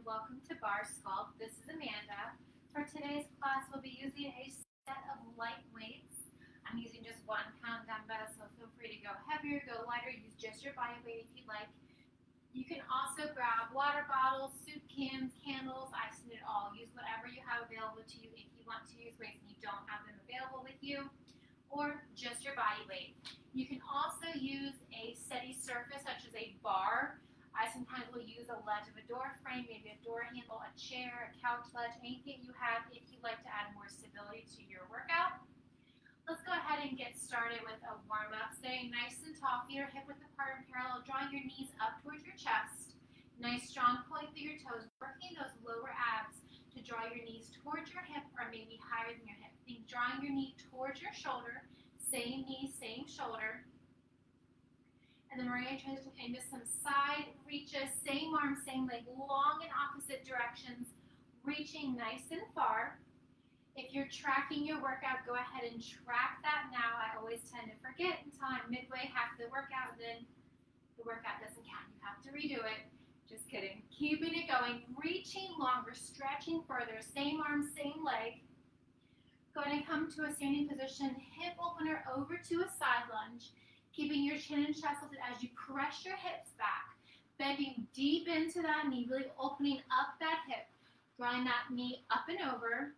welcome to Barre Sculpt. This is Amanda. For today's class, we'll be using a set of light weights. I'm using just 1 pound dumbbells, so feel free to go heavier, go lighter, use just your body weight if you'd like. You can also grab water bottles, soup cans, candles, I've seen it all. Use whatever you have available to you if you want to use weights and you don't have them available with you, or just your body weight. You can also use a steady surface such as a bar. I sometimes will use a ledge of a door frame, maybe a door handle, a chair, a couch ledge, anything you have if you'd like to add more stability to your workout. Let's go ahead and get started with a warm-up. Staying nice and tall, feet are hip width apart and parallel, drawing your knees up towards your chest. Nice strong point through your toes, working those lower abs to draw your knees towards your hip or maybe higher than your hip. Think drawing your knee towards your shoulder, same knee, same shoulder. And then we're going to transition into some side reaches, same arm, same leg, long in opposite directions, reaching nice and far. If you're tracking your workout, go ahead and track that now. I always tend to forget until I'm midway, half the workout, and then the workout doesn't count. You have to redo it. Just kidding. Keeping it going, reaching longer, stretching further, same arm, same leg. Go ahead and come to a standing position, hip opener over to a side lunge. Keeping your chin and chest lifted as you press your hips back, bending deep into that knee, really opening up that hip, drawing that knee up and over.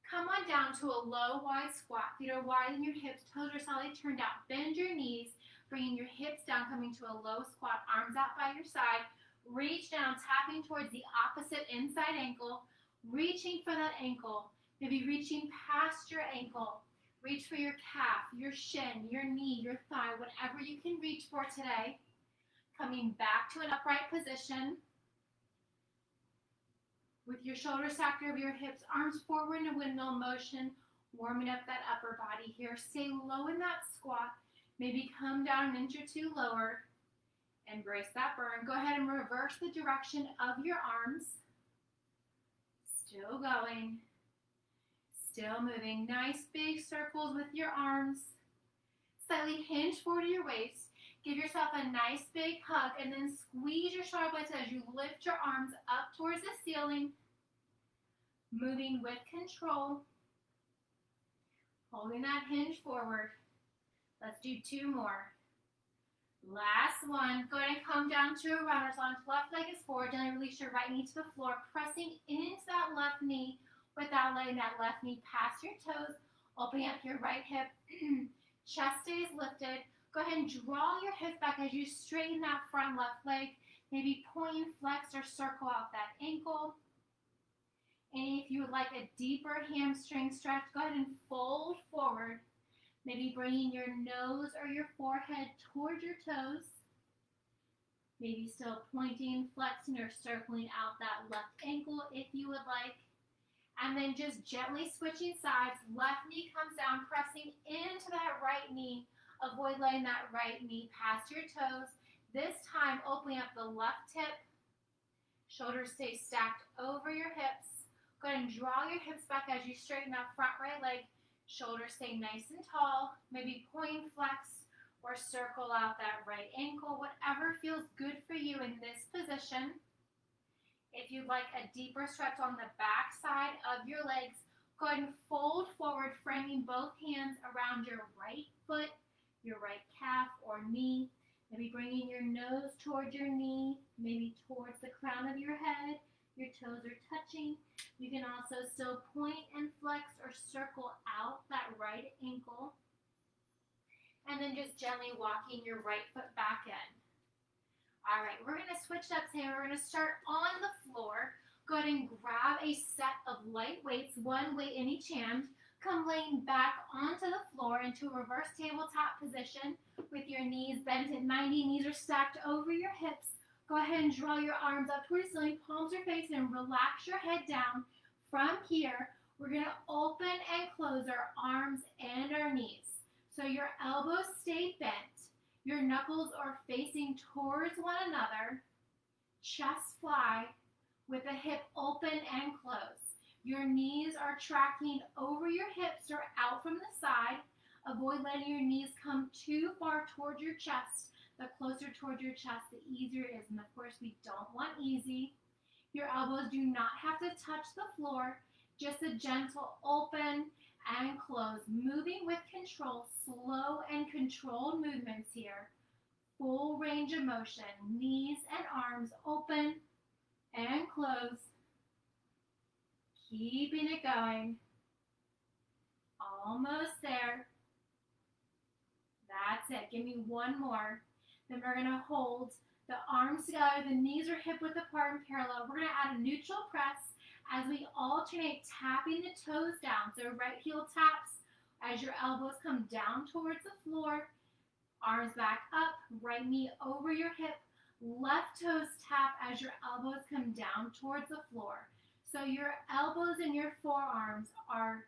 Come on down to a low, wide squat. Feet are wide than your hips, toes are slightly turned out. Bend your knees, bringing your hips down, coming to a low squat, arms out by your side. Reach down, tapping towards the opposite inside ankle, reaching for that ankle, maybe reaching past your ankle. Reach for your calf, your shin, your knee, your thigh, whatever you can reach for today. Coming back to an upright position with your shoulders stacked over your hips, arms forward in a windmill motion, warming up that upper body here. Stay low in that squat. Maybe come down an inch or two lower. Embrace that burn. Go ahead and reverse the direction of your arms. Still going. Still moving. Nice big circles with your arms. Slightly hinge forward to your waist. Give yourself a nice big hug and then squeeze your shoulder blades as you lift your arms up towards the ceiling. Moving with control. Holding that hinge forward. Let's do 2 more. Last one. Go ahead and come down to a runner's lunge. Left leg is forward. Gently release your right knee to the floor, pressing into that left knee without letting that left knee pass your toes. Opening up your right hip. Chest stays lifted. Go ahead and draw your hips back as you straighten that front left leg. Maybe point, flex, or circle out that ankle. And if you would like a deeper hamstring stretch, go ahead and fold forward. Maybe bringing your nose or your forehead towards your toes. Maybe still pointing, flexing, or circling out that left ankle if you would like. And then just gently switching sides. Left knee comes down, pressing into that right knee. Avoid letting that right knee pass your toes. This time, opening up the left hip. Shoulders stay stacked over your hips. Go ahead and draw your hips back as you straighten that front right leg. Shoulders stay nice and tall. Maybe point, flex, or circle out that right ankle. Whatever feels good for you in this position. If you'd like a deeper stretch on the back side of your legs, go ahead and fold forward, framing both hands around your right foot, your right calf or knee. Maybe bringing your nose towards your knee, maybe towards the crown of your head. Your toes are touching. You can also still point and flex or circle out that right ankle. And then just gently walking your right foot back in. All right, we're going to switch up today. We're going to start on the floor. Go ahead and grab a set of light weights, 1 weight in each hand. Come laying back onto the floor into a reverse tabletop position with your knees bent at 90. Knees are stacked over your hips. Go ahead and draw your arms up towards the ceiling, palms are facing, and relax your head down. From here, we're going to open and close our arms and our knees. So your elbows stay bent. Your knuckles are facing towards one another. Chest fly with the hip open and closed. Your knees are tracking over your hips or out from the side. Avoid letting your knees come too far towards your chest. The closer towards your chest, the easier it is. And of course, we don't want easy. Your elbows do not have to touch the floor, just a gentle open and close, moving with control, slow and controlled movements here. Full range of motion, knees and arms open and close. Keeping it going. Almost there. That's it. Give me one more. Then we're going to hold the arms together, the knees are hip width apart and parallel. We're going to add a neutral press as we alternate tapping the toes down. So right heel taps as your elbows come down towards the floor. Arms back up, right knee over your hip. Left toes tap as your elbows come down towards the floor. So your elbows and your forearms are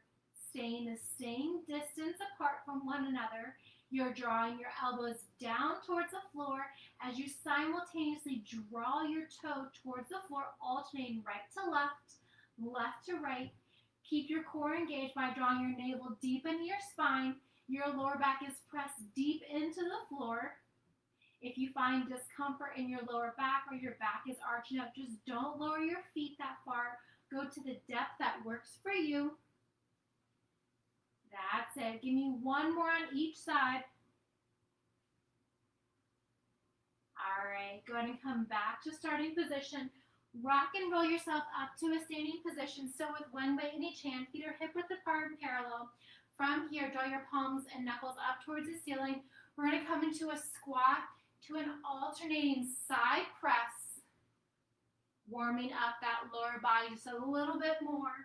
staying the same distance apart from one another. You're drawing your elbows down towards the floor as you simultaneously draw your toe towards the floor, alternating right to left, left to right. Keep your core engaged by drawing your navel deep into your spine. Your lower back is pressed deep into the floor. If you find discomfort in your lower back or your back is arching up, just don't lower your feet that far. Go to the depth that works for you. That's it. Give me one more on each side. All right, go ahead and come back to starting position. Rock and roll yourself up to a standing position. So with one weight in each hand, feet are hip width apart and parallel. From here, draw your palms and knuckles up towards the ceiling. We're going to come into a squat to an alternating side press. Warming up that lower body just a little bit more.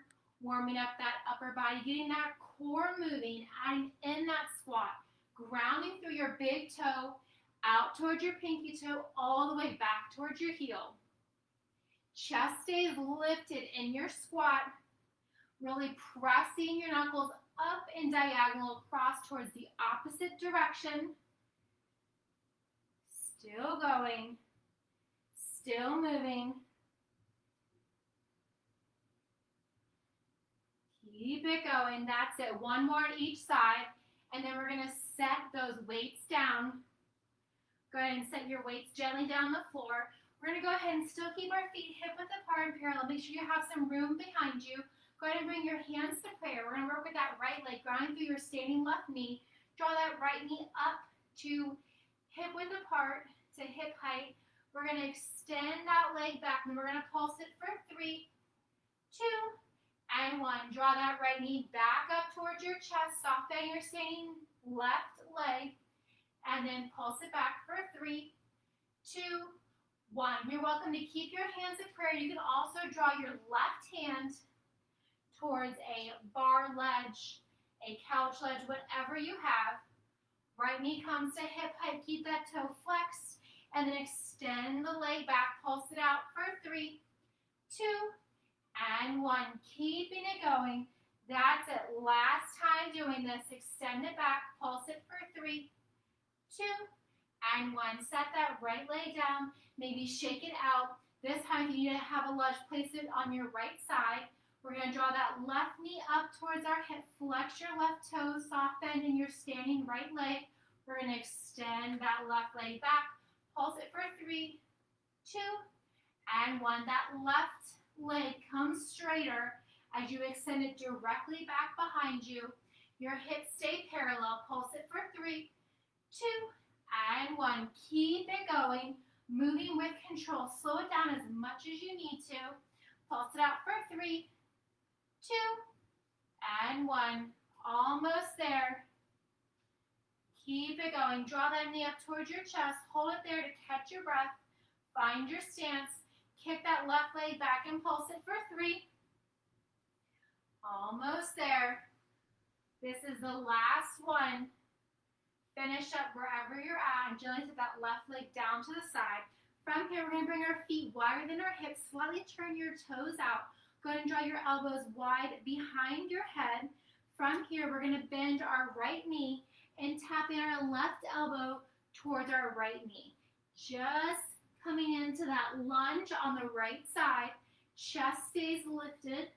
Warming up that upper body, getting that core moving, adding in that squat. Grounding through your big toe, out towards your pinky toe, all the way back towards your heel. Chest stays lifted in your squat. Really pressing your knuckles up and diagonal across towards the opposite direction. Still going. Still moving. Keep it going. That's it. One more on each side. And then we're going to set those weights down. Go ahead and set your weights gently down the floor. We're going to go ahead and still keep our feet hip width apart and parallel. Make sure you have some room behind you. Go ahead and bring your hands to prayer. We're going to work with that right leg, grounding through your standing left knee. Draw that right knee up to hip width apart to hip height. We're going to extend that leg back, and we're going to pulse it for 3, 2, and 1. Draw that right knee back up towards your chest, soft bend your standing left leg, and then pulse it back for 3, 2, 1. You're welcome to keep your hands in prayer. You can also draw your left hand towards a bar ledge, a couch ledge, whatever you have. Right knee comes to hip height. Keep that toe flexed, and then extend the leg back. Pulse it out for 3, 2, and 1. Keeping it going. That's it. Last time doing this. Extend it back. Pulse it for 3, 2, and 1. Set that right leg down. Maybe shake it out. This time, if you need to have a lunge, place it on your right side. We're going to draw that left knee up towards our hip. Flex your left toes, soft bend in your standing right leg. We're going to extend that left leg back. Pulse it for 3, 2, and 1. That left leg comes straighter as you extend it directly back behind you. Your hips stay parallel. Pulse it for 3, 2, and 1. Keep it going. Moving with control. Slow it down as much as you need to. Pulse it out for 3, 2, and 1. Almost there. Keep it going. Draw that knee up towards your chest. Hold it there to catch your breath. Find your stance. Kick that left leg back and pulse it for 3. Almost there. This is the last one. Finish up wherever you're at and gently set that left leg down to the side. From here, we're going to bring our feet wider than our hips. Slightly turn your toes out. Go ahead and draw your elbows wide behind your head. From here, we're going to bend our right knee and tapping our left elbow towards our right knee. Just coming into that lunge on the right side. Chest stays lifted.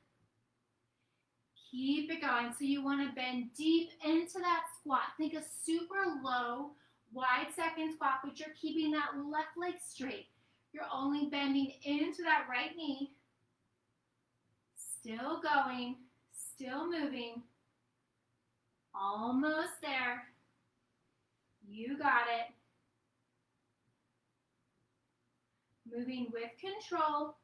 Keep it going. So you want to bend deep into that squat. Think a super low, wide second squat, but you're keeping that left leg straight. You're only bending into that right knee. Still going, still moving. Almost there. You got it. Moving with control. All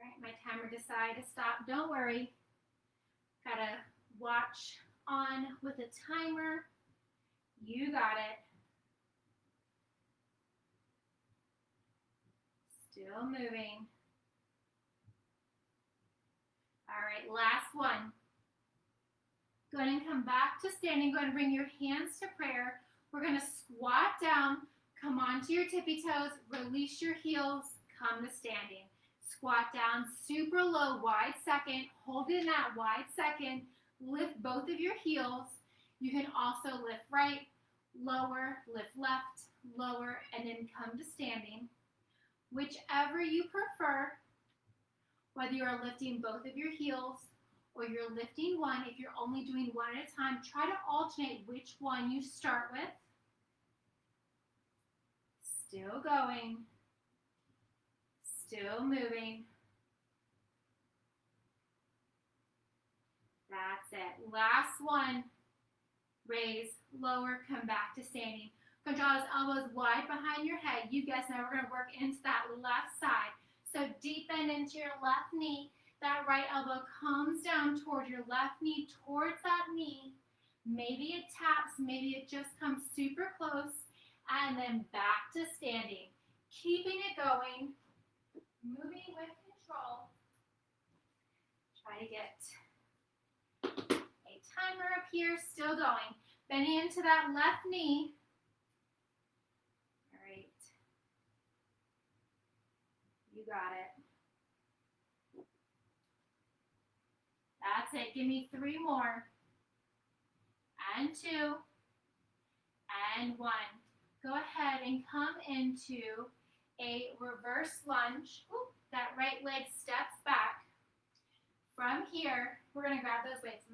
right, my timer decided to stop. Don't worry. Gotta watch on with a timer. You got it. Still moving. All right, last one. Go ahead and come back to standing. Go ahead and bring your hands to prayer. We're going to squat down, come onto your tippy toes, release your heels, come to standing. Squat down, super low, wide second. Hold in that wide second. Lift both of your heels. You can also lift right, lower, lift left, lower, and then come to standing. Whichever you prefer, whether you are lifting both of your heels or you're lifting one, if you're only doing one at a time, try to alternate which one you start with. Still going. Still moving. That's it. Last one. Raise, lower, come back to standing. Draw those elbows wide behind your head. You guys know we're going to work into that left side. So deep bend into your left knee. That right elbow comes down toward your left knee, towards that knee. Maybe it taps, maybe it just comes super close. And then back to standing. Keeping it going. Moving with control. Try to get a timer up here. Still going. Bending into that left knee. All right. You got it. That's it. Give me 3 more. And 2. And 1. Go ahead and come into a reverse lunge. Ooh, that right leg steps back. From here, we're going to grab those weights.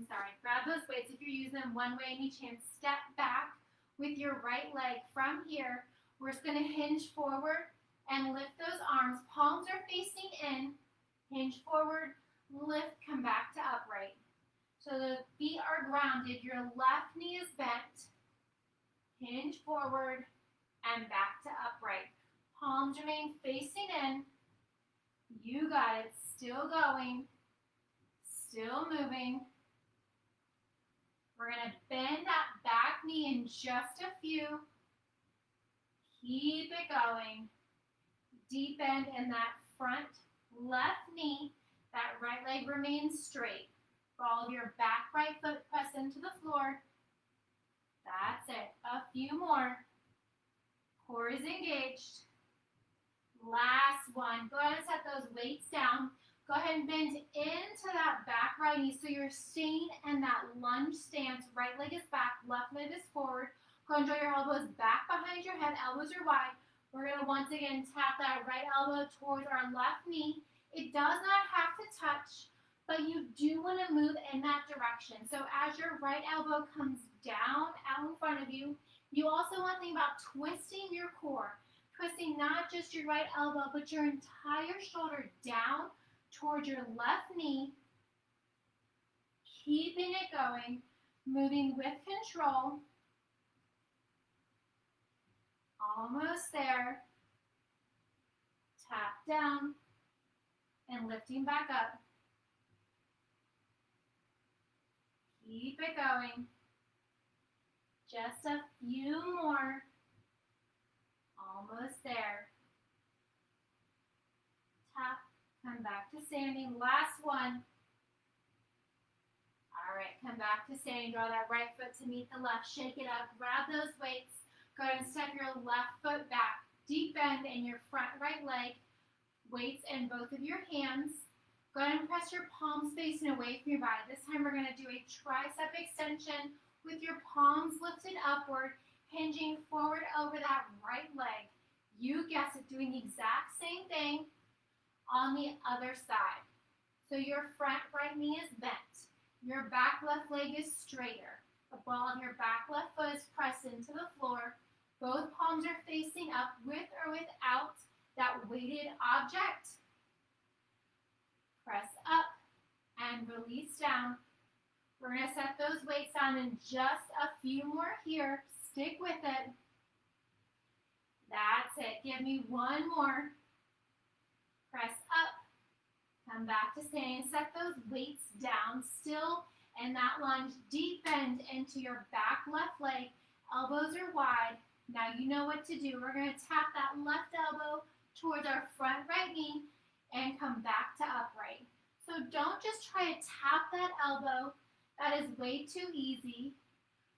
Grab those weights. If you're using them one way in each hand, step back with your right leg. From here, we're just going to hinge forward and lift those arms. Palms are facing in. Hinge forward, lift, come back to upright. So the feet are grounded. Your left knee is bent. Hinge forward and back to upright. Palms remain facing in. You got it. Still going. Still moving. We're going to bend that back knee in just a few. Keep it going. Deep bend in that front left knee. That right leg remains straight. Ball of your back right foot press into the floor. That's it. A few more. Core is engaged. Last one. Go ahead and set those weights down. Go ahead and bend into that back right knee so you're staying in that lunge stance. Right leg is back, left leg is forward. Go and draw your elbows back behind your head. Elbows are wide. We're going to once again tap that right elbow towards our left knee. It does not have to touch, but you do want to move in that direction. So as your right elbow comes down out in front of you, you also want to think about twisting your core. Twisting not just your right elbow, but your entire shoulder down towards your left knee. Keeping it going, moving with control. Almost there. Tap down and lifting back up. Keep it going. Just a few more. Almost there. Tap, come back to standing. Last one. All right, come back to standing. Draw that right foot to meet the left. Shake it up. Grab those weights. Go ahead and step your left foot back. Deep bend in your front right leg. Weights in both of your hands. Go ahead and press your palms facing away from your body. This time we're going to do a tricep extension with your palms lifted upward, hinging forward over that right leg. You guessed it, doing the exact same thing on the other side. So your front right knee is bent. Your back left leg is straighter. The ball of your back left foot is pressed into the floor. Both palms are facing up with or without that weighted object. Press up and release down. We're going to set those weights down in just a few more here. Stick with it. That's it. Give me one more. Press up. Come back to standing. Set those weights down still in that lunge. Deep bend into your back left leg. Elbows are wide. Now you know what to do. We're going to tap that left elbow towards our front right knee and come back to upright. So don't just try to tap that elbow. That is way too easy.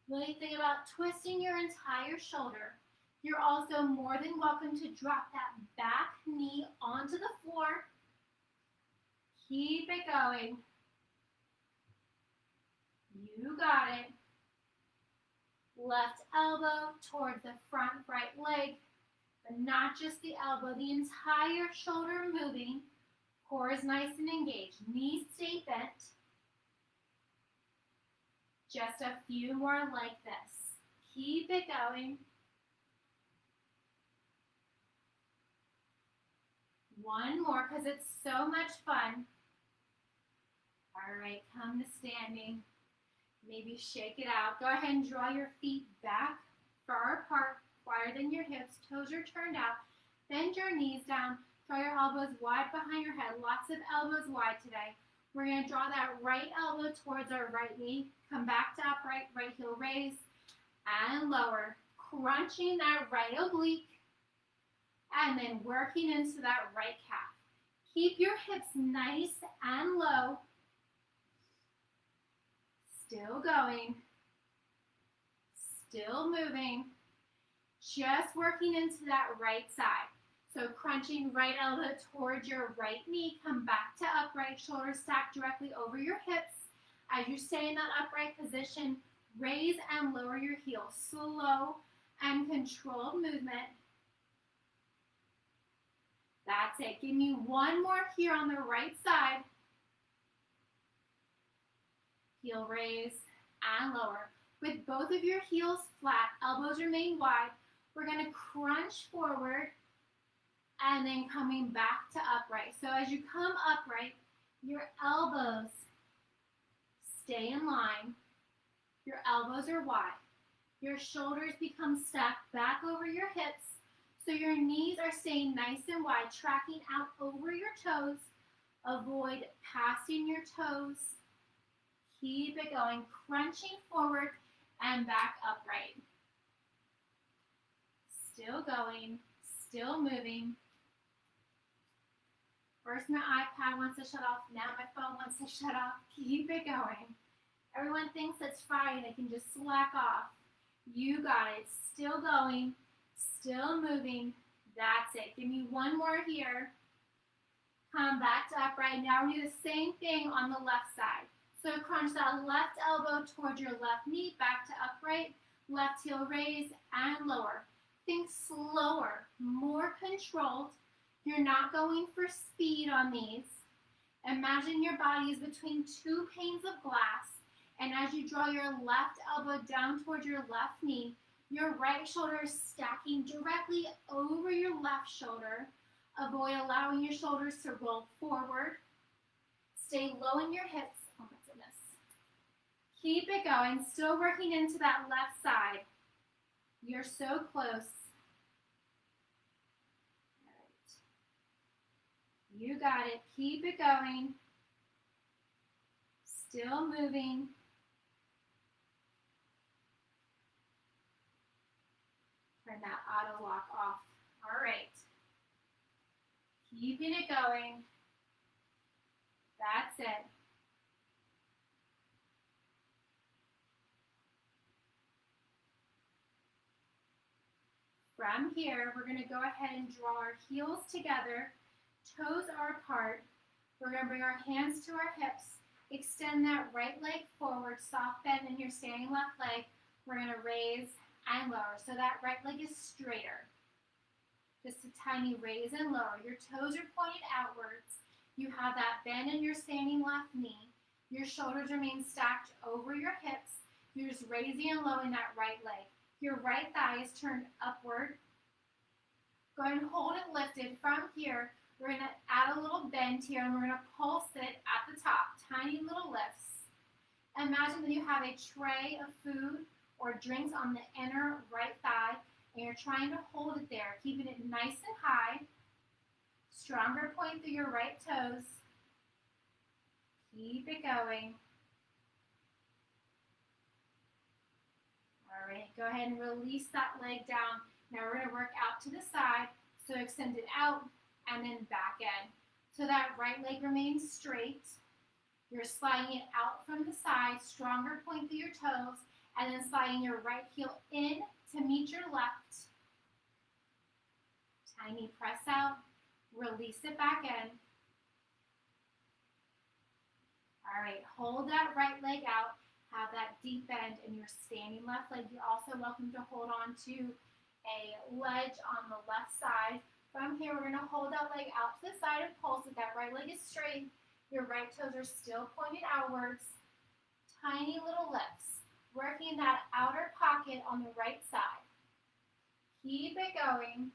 Really think about twisting your entire shoulder. You're also more than welcome to drop that back knee onto the floor. Keep it going. You got it. Left elbow towards the front right leg, but not just the elbow, the entire shoulder moving. Core is nice and engaged. Knees stay bent. Just a few more like this. Keep it going. One more because it's so much fun. All right, come to standing. Maybe shake it out. Go ahead and draw your feet back, far apart, wider than your hips. Toes are turned out. Bend your knees down. Draw your elbows wide behind your head. Lots of elbows wide today. We're going to draw that right elbow towards our right knee. Come back to upright, right heel raise, and lower. Crunching that right oblique, and then working into that right calf. Keep your hips nice and low. Still going. Still moving. Just working into that right side. So crunching right elbow towards your right knee. Come back to upright. Shoulders stacked directly over your hips. As you stay in that upright position, raise and lower your heels. Slow and controlled movement. That's it. Give me one more here on the right side. Heel raise and lower. With both of your heels flat, elbows remain wide, we're going to crunch forward and then coming back to upright. So as you come upright, your elbows stay in line. Your elbows are wide. Your shoulders become stacked back over your hips. So your knees are staying nice and wide, tracking out over your toes. Avoid passing your toes. Keep it going, crunching forward and back upright. Still going, still moving. First my iPad wants to shut off, now my phone wants to shut off. Keep it going. Everyone thinks it's Friday, they can just slack off. You got it. Still going, still moving. That's it. Give me one more here. Come back to upright. Now we do the same thing on the left side. So crunch that left elbow towards your left knee, back to upright, left heel raise and lower. Think slower, more controlled. You're not going for speed on these. Imagine your body is between two panes of glass, and as you draw your left elbow down towards your left knee, your right shoulder is stacking directly over your left shoulder. Avoid allowing your shoulders to roll forward. Stay low in your hips. Oh my goodness. Keep it going. Still working into that left side. You're so close. All right. You got it. Keep it going. Still moving. Turn that auto lock off. All right. Keeping it going. That's it. From here, we're going to go ahead and draw our heels together. Toes are apart. We're going to bring our hands to our hips. Extend that right leg forward, soft bend in your standing left leg. We're going to raise and lower. So that right leg is straighter. Just a tiny raise and lower. Your toes are pointed outwards. You have that bend in your standing left knee. Your shoulders remain stacked over your hips. You're just raising and lowering that right leg. Your right thigh is turned upward. Go ahead and hold it lifted. From here, we're going to add a little bend here, and we're going to pulse it at the top. Tiny little lifts. Imagine that you have a tray of food or drinks on the inner right thigh, and you're trying to hold it there, keeping it nice and high. Stronger point through your right toes. Keep it going. All right, go ahead and release that leg down. Now we're going to work out to the side, so extend it out and then back in. So that right leg remains straight. You're sliding it out from the side, stronger point through your toes, and then sliding your right heel in to meet your left. Tiny press out, release it back in. All right, hold that right leg out, have that deep bend in your standing left leg. You're also welcome to hold on to a ledge on the left side. From here, we're going to hold that leg out to the side and pulse it. That right leg is straight. Your right toes are still pointed outwards. Tiny little lifts, working that outer pocket on the right side. Keep it going.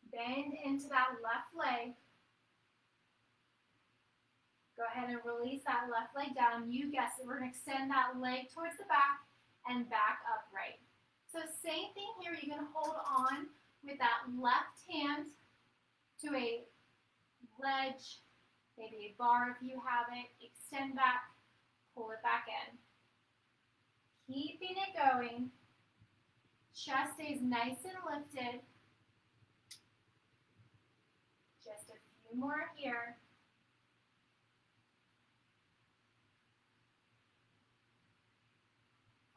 Bend into that left leg. Go ahead and release that left leg down. You guessed it. We're going to extend that leg towards the back and back upright. So same thing here. You're going to hold on with that left hand to a ledge, maybe a bar if you have it. Extend back, pull it back in. Keeping it going. Chest stays nice and lifted. Just a few more here.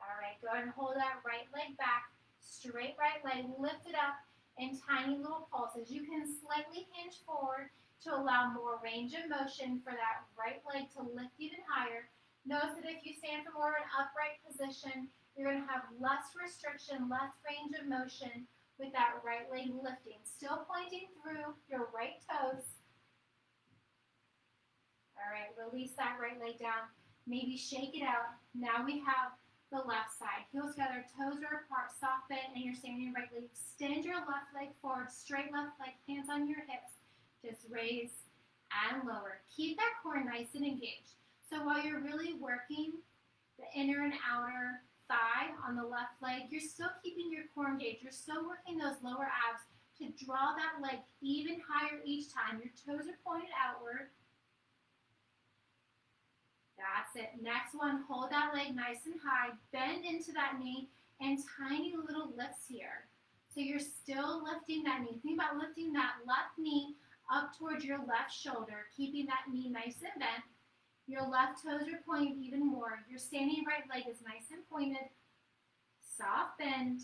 All right, go ahead and hold that right leg back. Straight right leg, lift it up in tiny little pulses. You can slightly hinge forward to allow more range of motion for that right leg to lift even higher. Notice that if you stand for more of an upright position, you're going to have less restriction, less range of motion with that right leg lifting. Still pointing through your right toes. All right, release that right leg down. Maybe shake it out. Now we have the left side. Heels together, toes are apart, soft bend, and you're standing right leg. Extend your left leg forward, straight left leg, hands on your hips. Just raise and lower. Keep that core nice and engaged. So while you're really working the inner and outer thigh on the left leg, you're still keeping your core engaged. You're still working those lower abs to draw that leg even higher each time. Your toes are pointed outward. That's it. Next one, hold that leg nice and high. Bend into that knee and tiny little lifts here. So you're still lifting that knee. Think about lifting that left knee up towards your left shoulder, keeping that knee nice and bent. Your left toes are pointed even more. Your standing right leg is nice and pointed. Soft bend.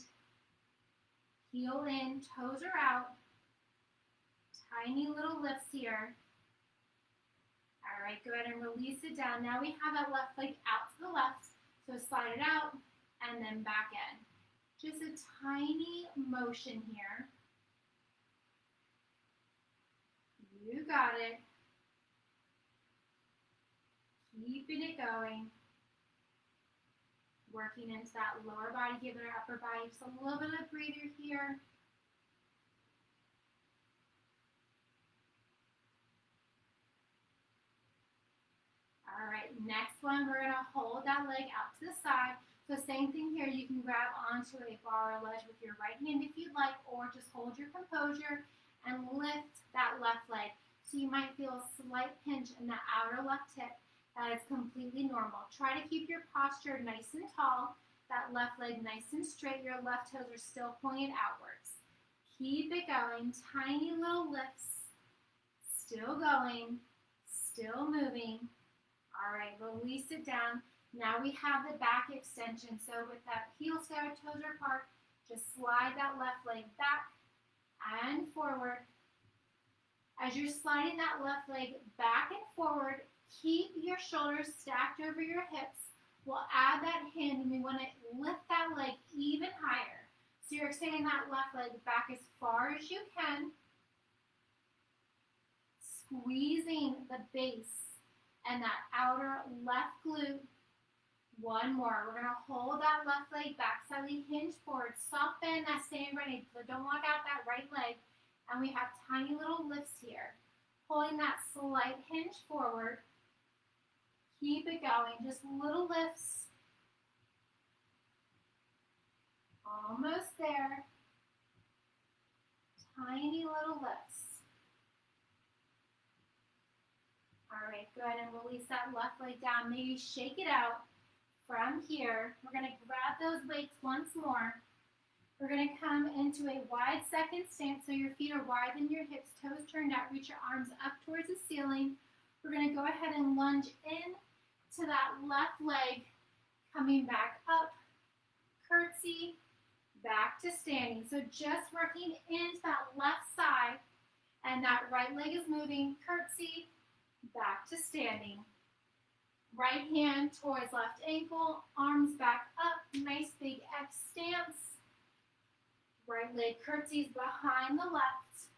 Heel in, toes are out. Tiny little lifts here. All right, go ahead and release it down. Now we have that left leg out to the left. So slide it out and then back in. Just a tiny motion here. You got it. Keeping it going. Working into that lower body, giving our upper body just a little bit of a breather here. All right, next one, we're gonna hold that leg out to the side. So same thing here, you can grab onto a bar or ledge with your right hand if you'd like, or just hold your composure and lift that left leg. So you might feel a slight pinch in the outer left hip. That is completely normal. Try to keep your posture nice and tall, that left leg nice and straight. Your left toes are still pointed outwards. Keep it going, tiny little lifts. Still going, still moving. All right, release it down. Now we have the back extension. So with that heels together, toes are apart, just slide that left leg back and forward. As you're sliding that left leg back and forward, keep your shoulders stacked over your hips. We'll add that hand and we want to lift that leg even higher. So you're extending that left leg back as far as you can, squeezing the base and that outer left glute. One more. We're going to hold that left leg back, slightly hinge forward. Soft bend that same right knee, so don't walk out that right leg. And we have tiny little lifts here. Pulling that slight hinge forward. Keep it going. Just little lifts. Almost there. Tiny little lifts. All right, go ahead and release that left leg down. Maybe shake it out. From here, we're going to grab those weights once more. We're going to come into a wide second stance, so your feet are wider than your hips, toes turned out. Reach your arms up towards the ceiling. We're going to go ahead and lunge in to that left leg, coming back up, curtsy, back to standing. So just working into that left side, and that right leg is moving, curtsy, back to standing. Right hand towards left ankle, arms back up, nice big X stance. Right leg curtsies behind the left.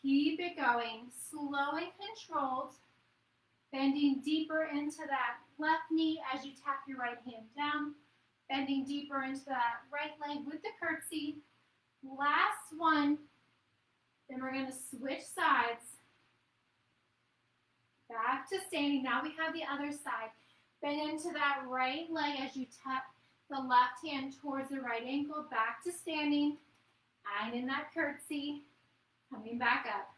Keep it going, slow and controlled. Bending deeper into that left knee as you tap your right hand down. Bending deeper into that right leg with the curtsy. Last one. Then we're going to switch sides. Back to standing. Now we have the other side. Bend into that right leg as you tap the left hand towards the right ankle. Back to standing. And in that curtsy. Coming back up.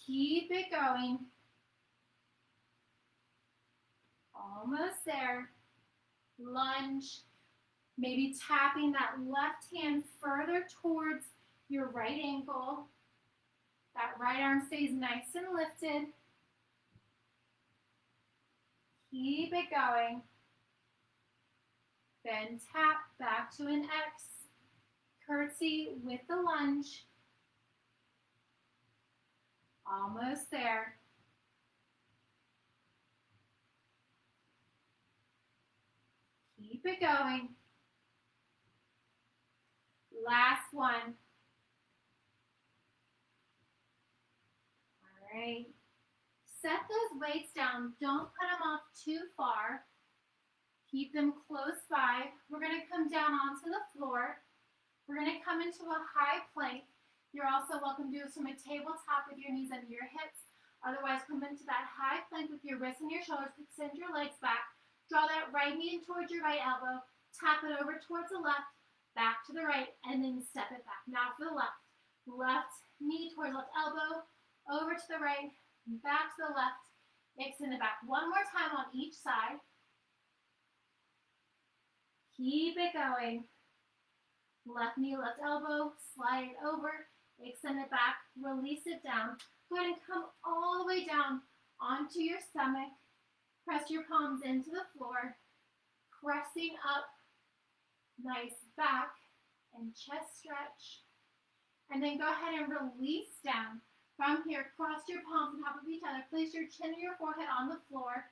Keep it going. Almost there. Lunge. Maybe tapping that left hand further towards your right ankle. That right arm stays nice and lifted. Keep it going. Then tap back to an X. Curtsy with the lunge. Almost there. Keep it going. Last one. All right. Set those weights down. Don't put them off too far. Keep them close by. We're going to come down onto the floor. We're going to come into a high plank. You're also welcome to do this from a tabletop with your knees under your hips. Otherwise, come into that high plank with your wrists and your shoulders. Extend your legs back. Draw that right knee in towards your right elbow. Tap it over towards the left. Back to the right. And then step it back. Now for the left. Left knee towards left elbow. Over to the right. Back to the left. Extend it back. One more time on each side. Keep it going. Left knee, left elbow. Slide it over. Extend it back. Release it down. Go ahead and come all the way down onto your stomach. Press your palms into the floor. Pressing up. Nice back and chest stretch. And then go ahead and release down. From here, cross your palms on top of each other. Place your chin or your forehead on the floor.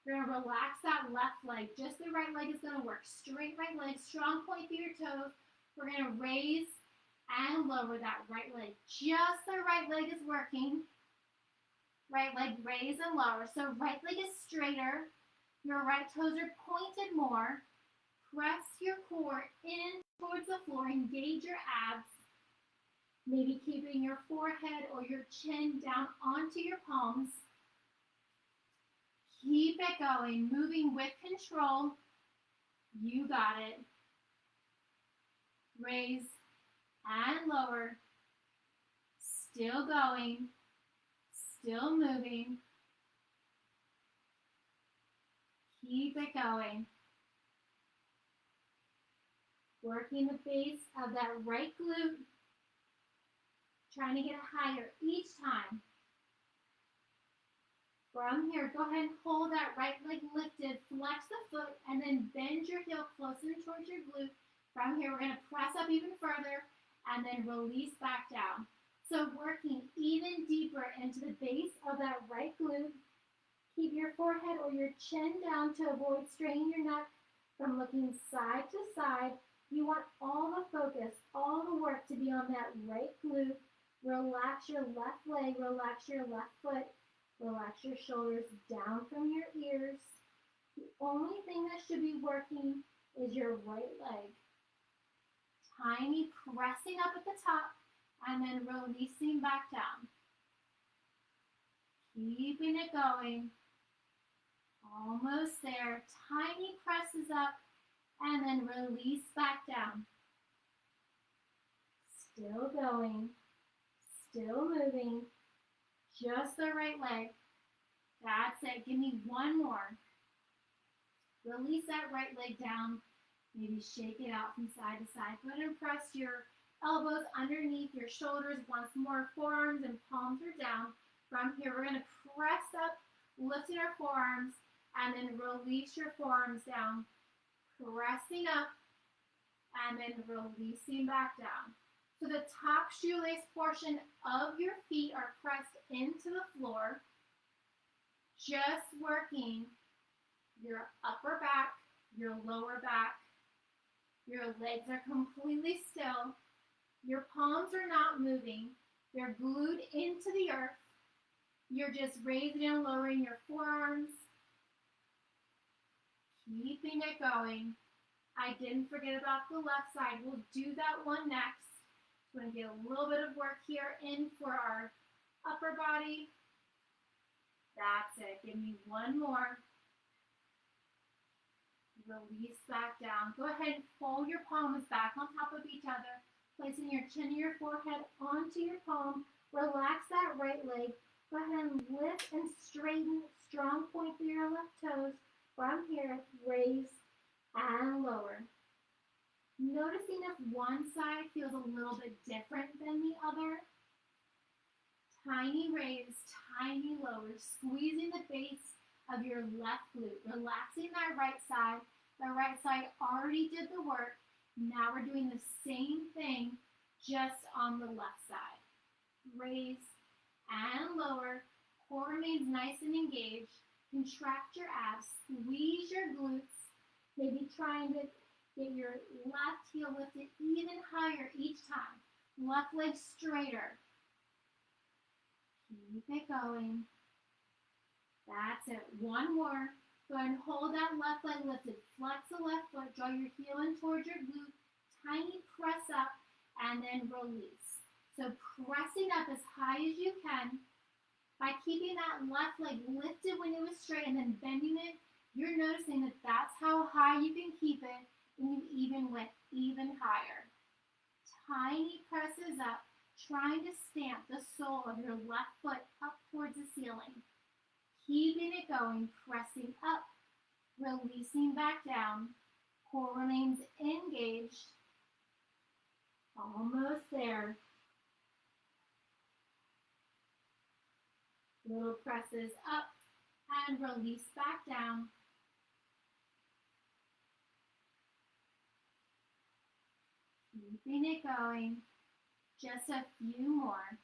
You're going to relax that left leg. Just the right leg is going to work. Straight right leg, strong point through your toes. We're going to raise and lower that right leg. Just the right leg is working. Right leg, raise and lower. So right leg is straighter. Your right toes are pointed more. Press your core in towards the floor. Engage your abs. Maybe keeping your forehead or your chin down onto your palms. Keep it going, moving with control. You got it. Raise and lower. Still going. Still moving. Keep it going. Working the base of that right glute. Trying to get higher each time. From here, go ahead and hold that right leg lifted. Flex the foot and then bend your heel closer towards your glute. From here, we're going to press up even further and then release back down. So working even deeper into the base of that right glute. Keep your forehead or your chin down to avoid straining your neck from looking side to side. You want all the focus, all the work to be on that right glute. Relax your left leg, relax your left foot. Relax your shoulders down from your ears. The only thing that should be working is your right leg. Tiny pressing up at the top and then releasing back down. Keeping it going. Almost there. Tiny presses up and then release back down. Still going. Still moving. Just the right leg. That's it. Give me one more. Release that right leg down. Maybe shake it out from side to side. Go ahead and press your elbows underneath your shoulders once more. Forearms and palms are down. From here, we're going to press up, lifting our forearms, and then release your forearms down. Pressing up, and then releasing back down. So the top shoelace portion of your feet are pressed into the floor. Just working your upper back, your lower back. Your legs are completely still. Your palms are not moving. They're glued into the earth. You're just raising and lowering your forearms. Keeping it going. I didn't forget about the left side. We'll do that one next. We're going to get a little bit of work here in for our upper body. That's it. Give me one more. Release back down. Go ahead and fold your palms back on top of each other, placing your chin and your forehead onto your palm. Relax that right leg. Go ahead and lift and straighten. Strong point through your left toes. From here, raise and lower. Noticing if one side feels a little bit different than the other. Tiny raise, tiny lower, squeezing the base of your left glute, relaxing that right side. The right side already did the work. Now we're doing the same thing, just on the left side. Raise and lower. Core remains nice and engaged. Contract your abs. Squeeze your glutes. Maybe trying to get your left heel lifted even higher each time. Left leg straighter. Keep it going. That's it. One more. Go ahead and hold that left leg lifted. Flex the left foot. Draw your heel in towards your glute. Tiny press up and then release. So pressing up as high as you can. By keeping that left leg lifted when it was straight and then bending it, you're noticing that that's how high you can keep it, and you even went even higher. Tiny presses up, trying to stamp the sole of your left foot up towards the ceiling. Keeping it going, pressing up, releasing back down. Core remains engaged. Almost there. Little presses up and release back down. Keeping it going. Just a few more.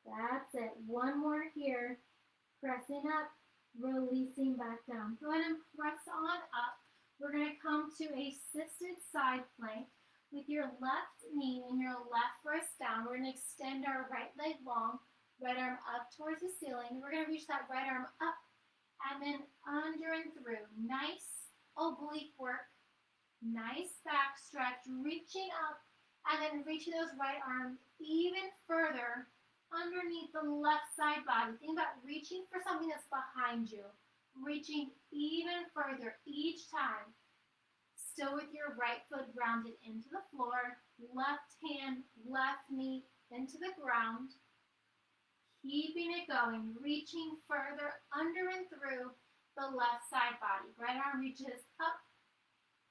That's it. One more here. Pressing up, releasing back down. Go ahead and press on up. We're going to come to a assisted side plank. With your left knee and your left wrist down, we're going to extend our right leg long, right arm up towards the ceiling. We're going to reach that right arm up and then under and through. Nice oblique work, nice back stretch, reaching up and then reaching those right arms even further underneath the left side body. Think about reaching for something that's behind you, reaching even further each time. Still with your right foot grounded into the floor, left hand, left knee into the ground. Keeping it going, reaching further under and through the left side body. Right arm reaches up,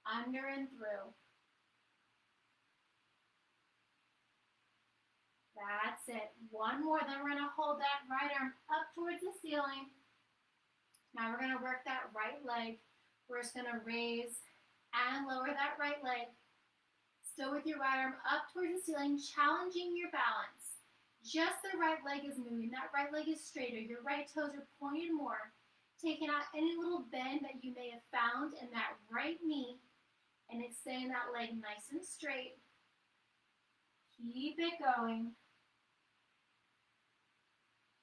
under and through. That's it. One more, then we're going to hold that right arm up towards the ceiling. Now we're going to work that right leg. We're just going to raise and lower that right leg. Still with your right arm up towards the ceiling, challenging your balance. Just the right leg is moving. That right leg is straighter. Your right toes are pointed more. Taking out any little bend that you may have found in that right knee and extending that leg nice and straight. Keep it going.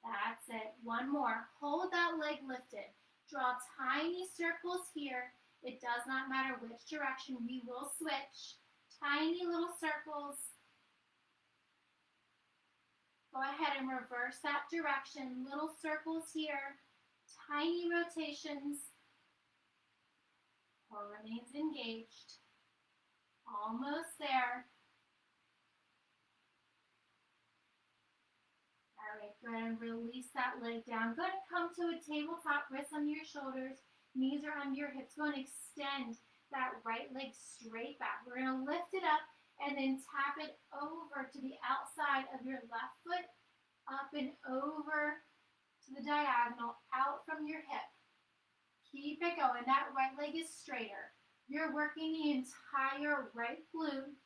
That's That's it. One more. Hold that leg lifted. Draw tiny circles here. It does not matter which direction. We will switch. Tiny little circles. Go ahead and reverse that direction. Little circles here. Tiny rotations. Core remains engaged. Almost there. All right, go ahead and release that leg down. Go ahead and come to a tabletop, wrists under your shoulders, knees are under your hips. Go ahead and extend that right leg straight back. We're going to lift it up and then tap it over to the outside of your left foot, up and over to the diagonal, out from your hip. Keep it going. That right leg is straighter. You're working the entire right glute.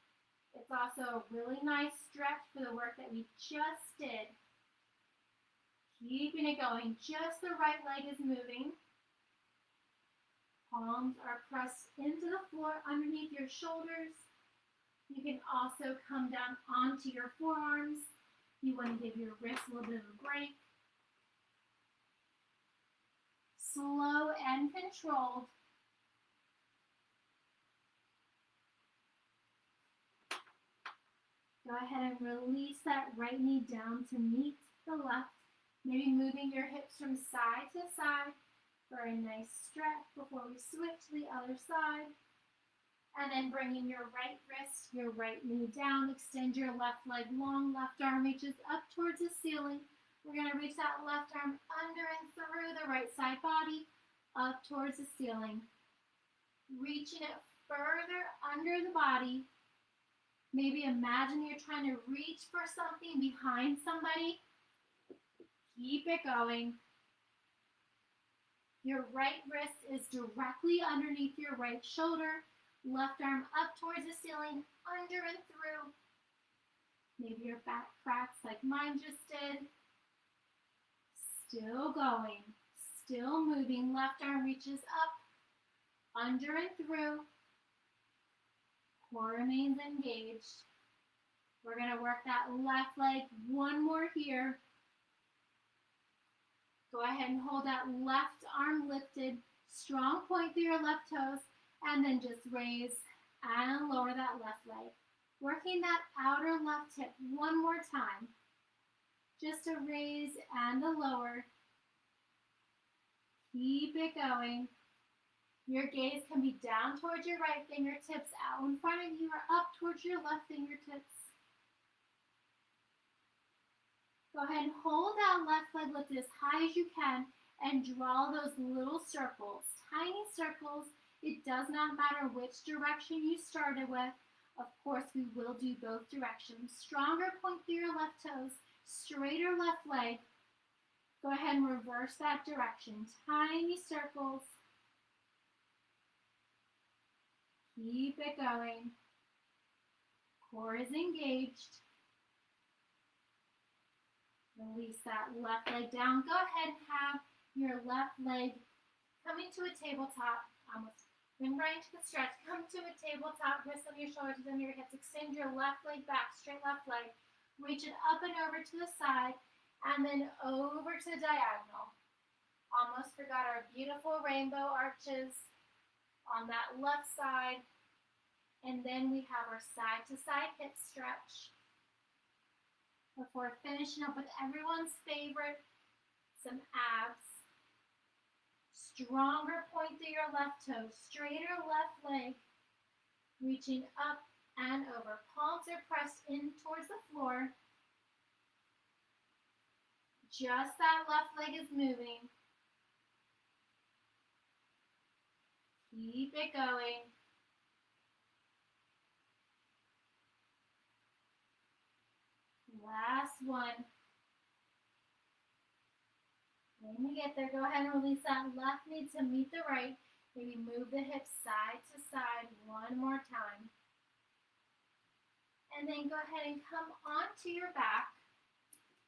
It's also a really nice stretch for the work that we just did. Keeping it going. Just the right leg is moving. Palms are pressed into the floor underneath your shoulders. You can also come down onto your forearms. You want to give your wrists a little bit of a break. Slow and controlled. Go ahead and release that right knee down to meet the left. Maybe moving your hips from side to side for a nice stretch before we switch to the other side. And then bringing your right wrist, your right knee down. Extend your left leg long. Left arm reaches up towards the ceiling. We're going to reach that left arm under and through the right side body, up towards the ceiling. Reaching it further under the body. Maybe imagine you're trying to reach for something behind somebody. Keep it going. Your right wrist is directly underneath your right shoulder. Left arm up towards the ceiling, under and through. Maybe your back cracks like mine just did. Still going. Still moving. Left arm reaches up, under and through. Core remains engaged. We're going to work that left leg one more here. Go ahead and hold that left arm lifted. Strong point through your left toes. And then just raise and lower that left leg. Working that outer left hip one more time. Just a raise and a lower. Keep it going. Your gaze can be down towards your right fingertips, out in front of you, or up towards your left fingertips. Go ahead and hold that left leg lifted as high as you can and draw those little circles, tiny circles. It does not matter which direction you started with. Of course, we will do both directions. Stronger point through your left toes, straighter left leg. Go ahead and reverse that direction. Tiny circles. Keep it going. Core is engaged. Release that left leg down. Go ahead and have your left leg coming to a tabletop. Almost been right into the stretch. Come to a tabletop, wrists on your shoulders and your hips. Extend your left leg back, straight left leg. Reach it up and over to the side, and then over to the diagonal. Almost forgot our beautiful rainbow arches on that left side. And then we have our side-to-side hip stretch. Before finishing up with everyone's favorite, some abs. Stronger point through your left toe, straighter left leg, reaching up and over. Palms are pressed in towards the floor. Just that left leg is moving. Keep it going. Last one. When you get there, go ahead and release that left knee to meet the right. Maybe move the hips side to side one more time. And then go ahead and come onto your back.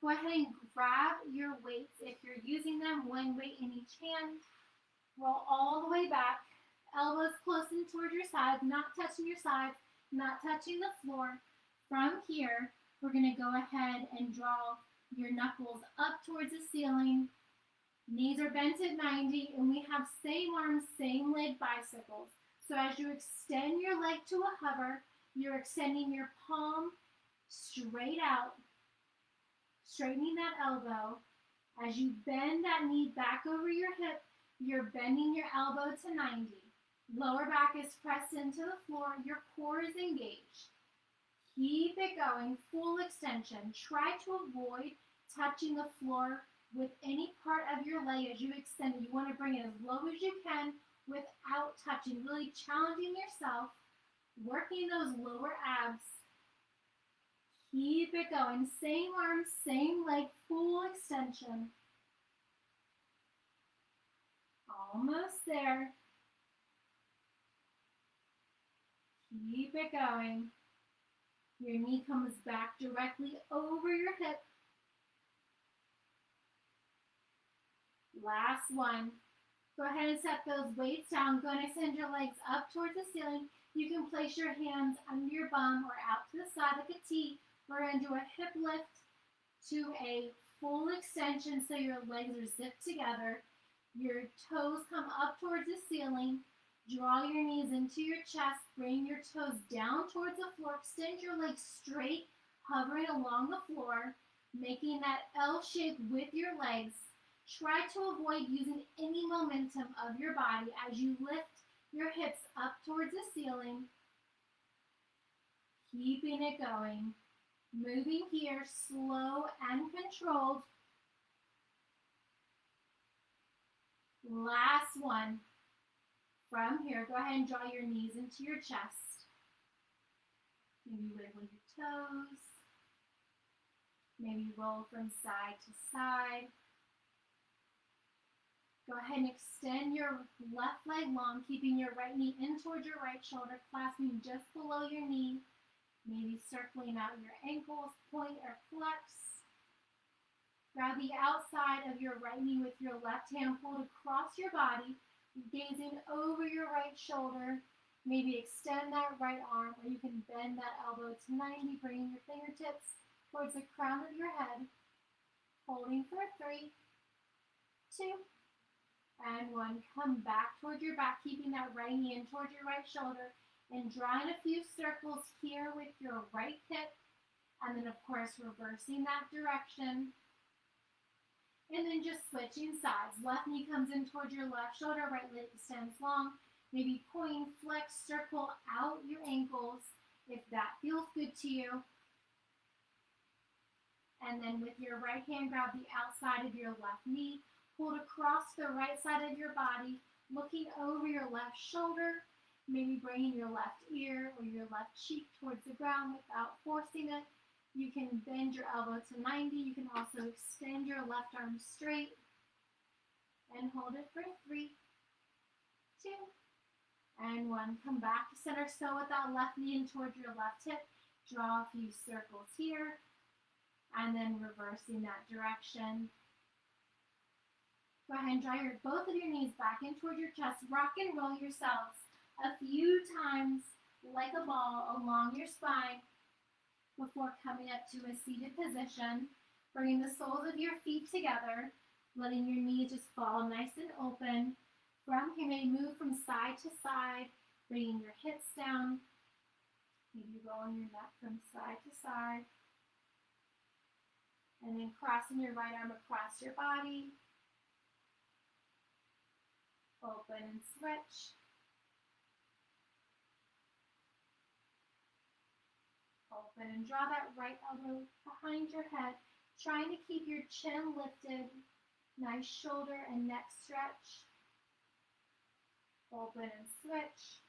Go ahead and grab your weights. If you're using them, one weight in each hand. Roll all the way back. Elbows close in towards your sides, not touching your sides, not touching the floor. From here, we're going to go ahead and draw Your knuckles up towards the ceiling. Knees are bent at 90, and we have same arms, same leg bicycles. So as you extend your leg to a hover, you're extending your palm straight out, straightening that elbow. As you bend that knee back over your hip, you're bending your elbow to 90. Lower back is pressed into the floor. Your core is engaged. Keep it going, full extension. Try to avoid touching the floor with any part of your leg as you extend it. You want to bring it as low as you can without touching, really challenging yourself, working those lower abs. Keep it going. Same arm, same leg, full extension. Almost there. Keep it going. Your knee comes back directly over your hip. Last one. Go ahead and set those weights down. Go ahead and extend your legs up towards the ceiling. You can place your hands under your bum or out to the side like a T. We're going to do a hip lift to a full extension so your legs are zipped together. Your toes come up towards the ceiling. Draw your knees into your chest. Bring your toes down towards the floor. Extend your legs straight, hovering along the floor, making that L shape with your legs. Try to avoid using any momentum of your body as you lift your hips up towards the ceiling. Keeping it going. Moving here, slow and controlled. Last one. From here, go ahead and draw your knees into your chest. Maybe wiggle your toes. Maybe roll from side to side. Go ahead and extend your left leg long, keeping your right knee in towards your right shoulder, clasping just below your knee. Maybe circling out your ankles, point or flex. Grab the outside of your right knee with your left hand pulled across your body, gazing over your right shoulder. Maybe extend that right arm, or you can bend that elbow to 90, bringing your fingertips towards the crown of your head. Holding for 3, 2, and 1. Come back towards your back, keeping that right knee in towards your right shoulder, and drawing a few circles here with your right hip, and then of course reversing that direction. And then just switching sides. Left knee comes in towards your left shoulder, right leg extends long. Maybe point, flex, circle out your ankles if that feels good to you. And then with your right hand, grab the outside of your left knee, hold across the right side of your body, looking over your left shoulder, maybe bringing your left ear or your left cheek towards the ground without forcing it. You can bend your elbow to 90. You can also extend your left arm straight and hold it for 3, 2, and 1. Come back to center. So with that left knee in towards your left hip, draw a few circles here, and then reversing that direction. Go ahead and draw both of your knees back in towards your chest. Rock and roll yourselves a few times like a ball along your spine before coming up to a seated position. Bringing the soles of your feet together, letting your knees just fall nice and open. From here, maybe move from side to side, bringing your hips down. Maybe rolling your neck from side to side. And then crossing your right arm across your body. Open and switch. Open and draw that right elbow behind your head, trying to keep your chin lifted. Nice shoulder and neck stretch. Open and switch.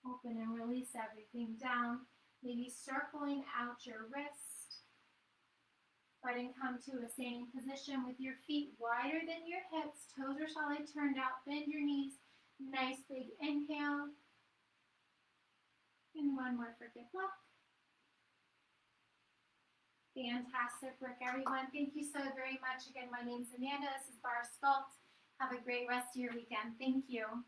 Open and release everything down. Maybe circling out your wrist. Go ahead and come to a standing position with your feet wider than your hips. Toes are solid, turned out. Bend your knees. Nice big inhale. And one more for good luck. Fantastic work, everyone. Thank you so very much. Again, my name is Amanda. This is Barre Sculpt. Have a great rest of your weekend. Thank you.